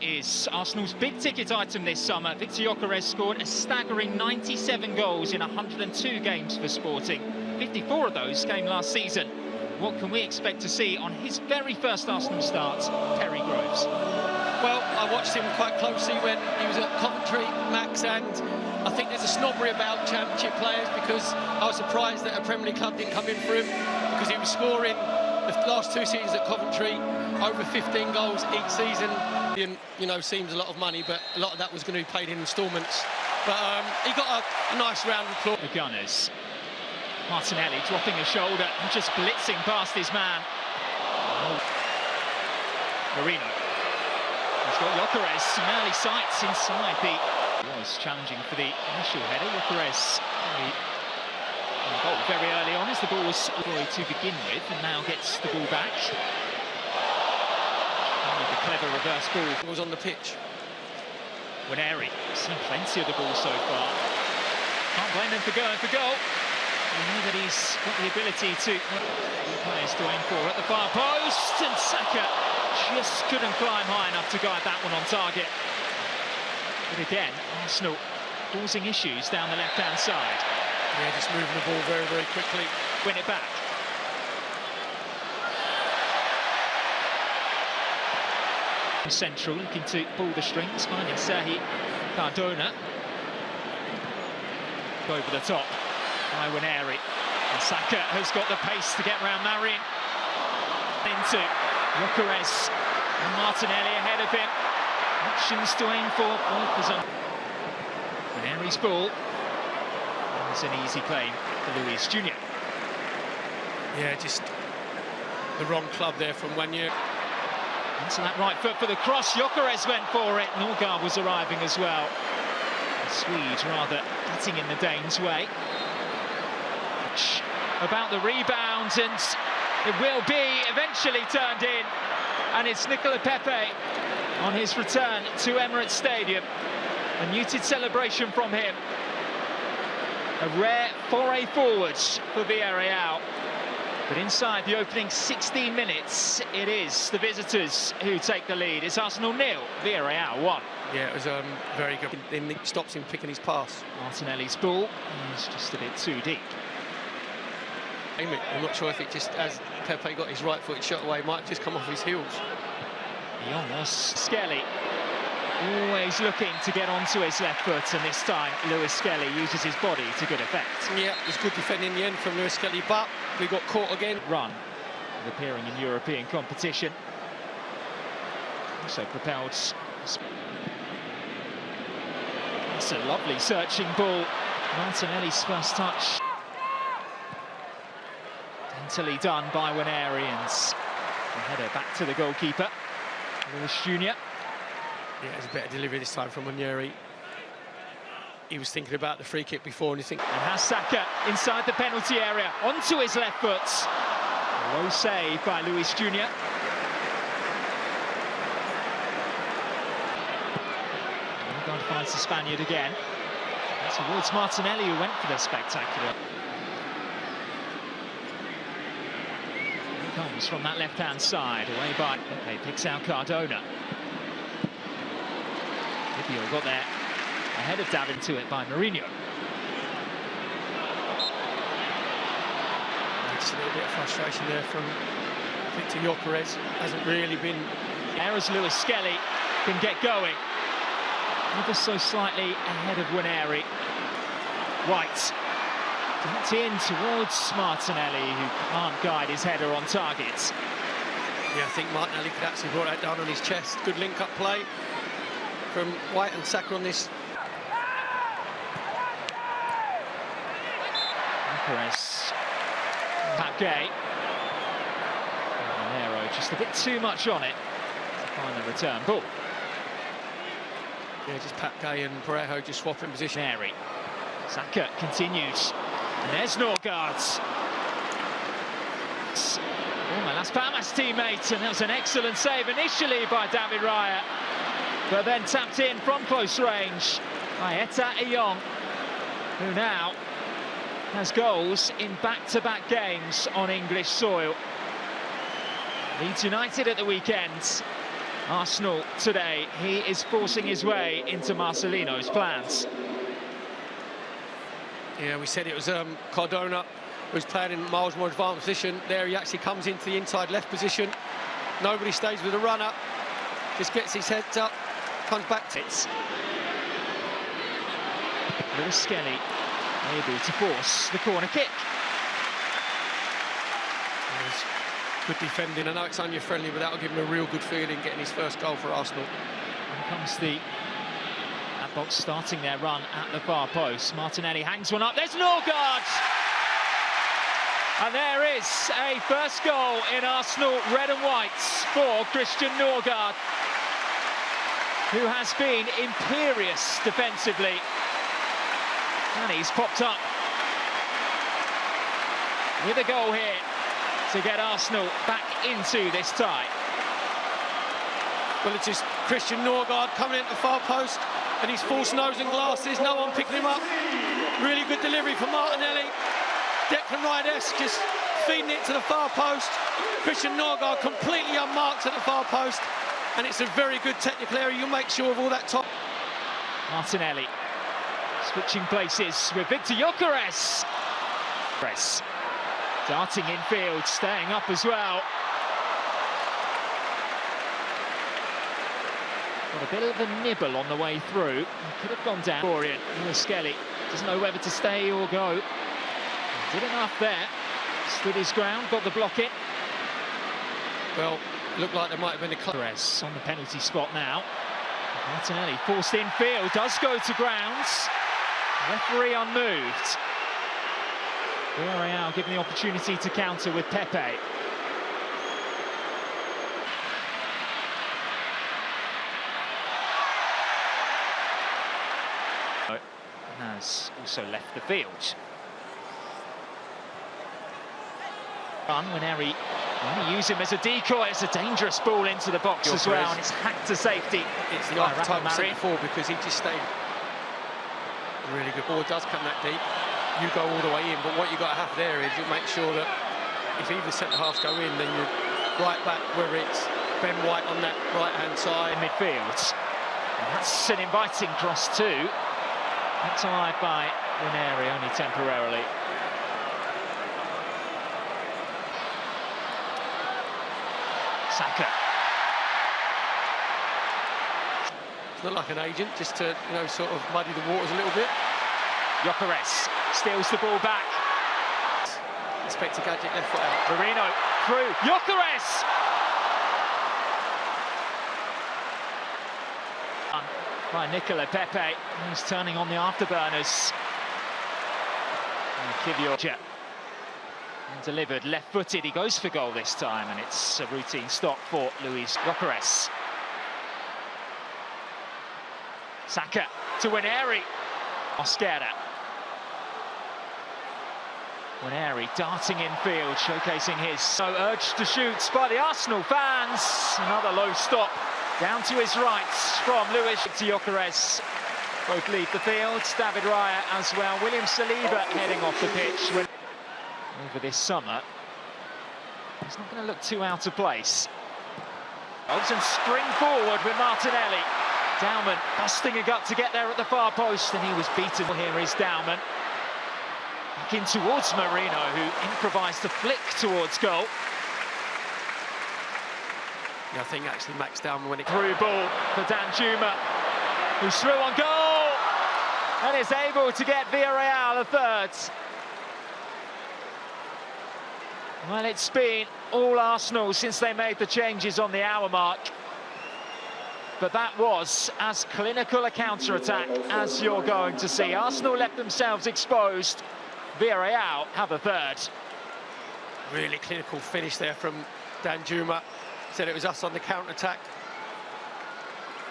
is Arsenal's big-ticket item this summer. Victor Gyökeres scored a staggering 97 goals in 102 games for Sporting. 54 of those came last season. What can we expect to see on his very first Arsenal start, Perry Groves? Well, I watched him quite closely when he was at Coventry, Max, and I think there's a snobbery about Championship players because I was surprised that a Premier League club didn't come in for him because he was scoring the last 2 seasons at Coventry, over 15 goals each season. You know, seems a lot of money, but a lot of that was going to be paid in instalments. But he got a nice round of applause. The Gunners. Martinelli dropping a shoulder and just blitzing past his man. Marino. He's got Gyökeres, some early sights inside the... was challenging for the initial header. Gyökeres very early on as the ball was deployed to begin with, and now gets the ball back. The clever reverse ball. It was on the pitch. Waneri, seen plenty of the ball so far. Can't blame him for going for goal. You know that he's got the ability to... Players to aim for at the far post, and Saka just couldn't climb high enough to guide that one on target. But again, Arsenal causing issues down the left-hand side. Yeah, just moving the ball very, very quickly. Win it back. Central, looking to pull the strings, finding Serhi Cardona. Over the top by Waneri. And Saka has got the pace to get round Marin. Into Gyökeres and Martinelli ahead of him. Options to aim for. Waneri's ball. It's an easy claim for Luis Jr. Yeah, just the wrong club there from Wanyer. Into that right foot for the cross. Gyökeres went for it. Norgard was arriving as well. The Swedes rather getting in the Danes' way. About the rebound, and it will be eventually turned in. And it's Nicola Pepe on his return to Emirates Stadium. A muted celebration from him. A rare foray forwards for Villarreal. But inside the opening 16 minutes, it is the visitors who take the lead. It's Arsenal 0, Villarreal 1. Yeah, it was very good. Then it stops him picking his pass. Martinelli's ball is just a bit too deep. I'm not sure if it just, as Pepe got his right foot shot away, might have just come off his heels. Jonas Skelly always looking to get onto his left foot, and this time Lewis Skelly uses his body to good effect. Yeah, it was good defending in the end from Lewis Skelly, but we got caught again. Run, appearing in European competition. Also propelled. It's a lovely searching ball. Martinelli's first touch. Daintily done by Waneri, and the header back to the goalkeeper, Lewis Jr. Yeah, it was a better delivery this time from Waneri. He was thinking about the free kick before, and you think... And has Saka inside the penalty area, onto his left foot. A low save by Luis Jr. Norgard finds the Spaniard again. Towards Martinelli, who went for the spectacular. Here comes from that left-hand side, away by... Okay, picks out Cardona. Vivio got there ahead of David to it by Mourinho. Just a little bit of frustration there from Victor Gyökeres. Hasn't really been... There as Lewis Skelly can get going. Ever so slightly ahead of Waneri. White dumped in towards Martinelli, who can't guide his header on target. Yeah, I think Martinelli could actually brought that down on his chest. Good link-up play from White and Saka on this. Gyökeres, Pat Gay. Arrow just a bit too much on it to find the return ball. Yeah, just Pat Gay and Parejo just swapping position. Mary. Saka continues. And there's Norgard. Former Las Palmas teammate, and that was an excellent save initially by David Raya. But then tapped in from close range by Eta Eyong, who now has goals in back-to-back games on English soil. Leeds United at the weekend Arsenal today, he is forcing his way into Marcelino's plans. Yeah, we said it was Cardona who's playing in miles more advanced position. There he actually comes into the inside left position. Nobody stays with the runner. Just gets his head up, comes back to it. Lewis Skelly able to force the corner kick. Good defending. I know it's only friendly, but that'll give him a real good feeling getting his first goal for Arsenal. Here comes the box starting their run at the far post. Martinelli hangs one up. There's Norgard! And there is a first goal in Arsenal red and whites for Christian Norgard, who has been imperious defensively. And he's popped up with a goal here to get Arsenal back into this tie. Well, it's just Christian Norgard coming into the far post, and he's false nose and glasses. No one picking him up. Really good delivery from Martinelli. Declan Rice just feeding it to the far post. Christian Norgard completely unmarked at the far post, and it's a very good technical area. You'll make sure of all that top. Martinelli switching places with Victor Gyökeres. Darting infield, staying up as well. Got a bit of a nibble on the way through. He could have gone down. Lewis Skelly doesn't know whether to stay or go. Did enough there. Stood his ground, got the block in. Well, looked like there might have been a Gyökeres on the penalty spot now. Martinelli forced infield, does go to grounds. Referee unmoved. Villarreal given the opportunity to counter with Pepe. Has also left the field. When Harry use him as a decoy, it's a dangerous ball into the box as well, and it's hacked to safety. It's the archetype I said before, because he just stayed. Really good ball, does come that deep. You go all the way in, but what you've got to have there is you make sure that if either centre-halves go in, then you're right back where it's Ben White on that right-hand side. In midfield. And that's an inviting cross too. Kept alive by Ranieri, only temporarily. Saka. It's not like an agent, just to, you know, sort of muddy the waters a little bit. Gyökeres steals the ball back. Inspector Gadget left foot out. Marino through. Gyökeres! By Nicola Pepe, who's turning on the afterburners. Kivio and delivered left-footed. He goes for goal this time, and it's a routine stop for Luis Gyökeres. Saka to Ranieri. Mosquera. Ranieri darting infield, showcasing his urge to shoot by the Arsenal fans. Another low stop down to his right from Luis Gyökeres. Both leave the field. David Raya as well. William Saliba heading off the pitch over this summer. He's not going to look too out of place. And spring forward with Martinelli. Dauman busting a gut to get there at the far post, and he was beaten. Here is Dauman. Back in towards Marino, who improvised a flick towards goal. Yeah, I think actually Max Dauman when it through ball for Danjuma, who's through on goal and is able to get Villarreal a third. Well, it's been all Arsenal since they made the changes on the hour mark. But that was as clinical a counter-attack as you're going to see. Arsenal left themselves exposed. Villarreal have a third. Really clinical finish there from Danjuma. Said it was us on the counter-attack.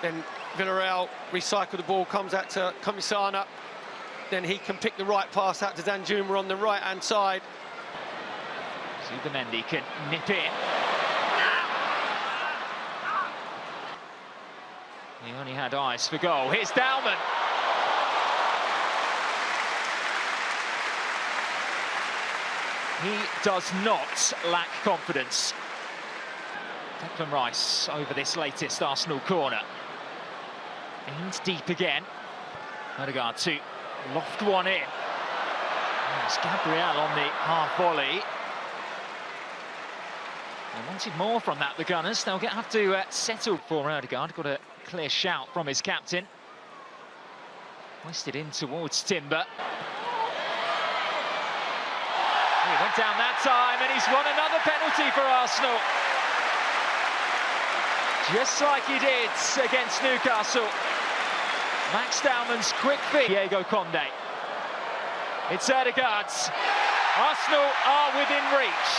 Then Villarreal recycle the ball, comes out to Comisana. Then he can pick the right pass out to Danjuma on the right-hand side. Zubimendi can nip in. He only had eyes for goal. Here's Dauman. He does not lack confidence. Declan Rice over this latest Arsenal corner. Aimed deep again. Odegaard to loft one in. There's Gabriel on the half volley. They wanted more from that, the Gunners. They'll have to settle for Odegaard. Got a clear shout from his captain. Hoisted in towards Timber. He went down that time, and he's won another penalty for Arsenal. Just like he did against Newcastle. Max Dowman's quick feet. Diego Conde. It's Odegaard's. Arsenal are within reach.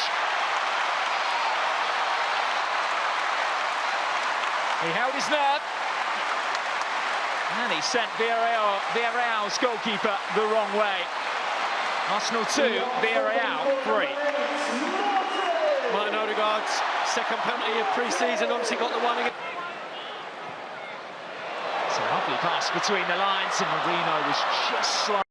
He held his nerve. And he sent Villarreal's goalkeeper the wrong way. Arsenal 2, Villarreal 3. Martin Odegaard's second penalty of pre-season, obviously got the one again. It's a lovely pass between the lines, and Marino was just slightly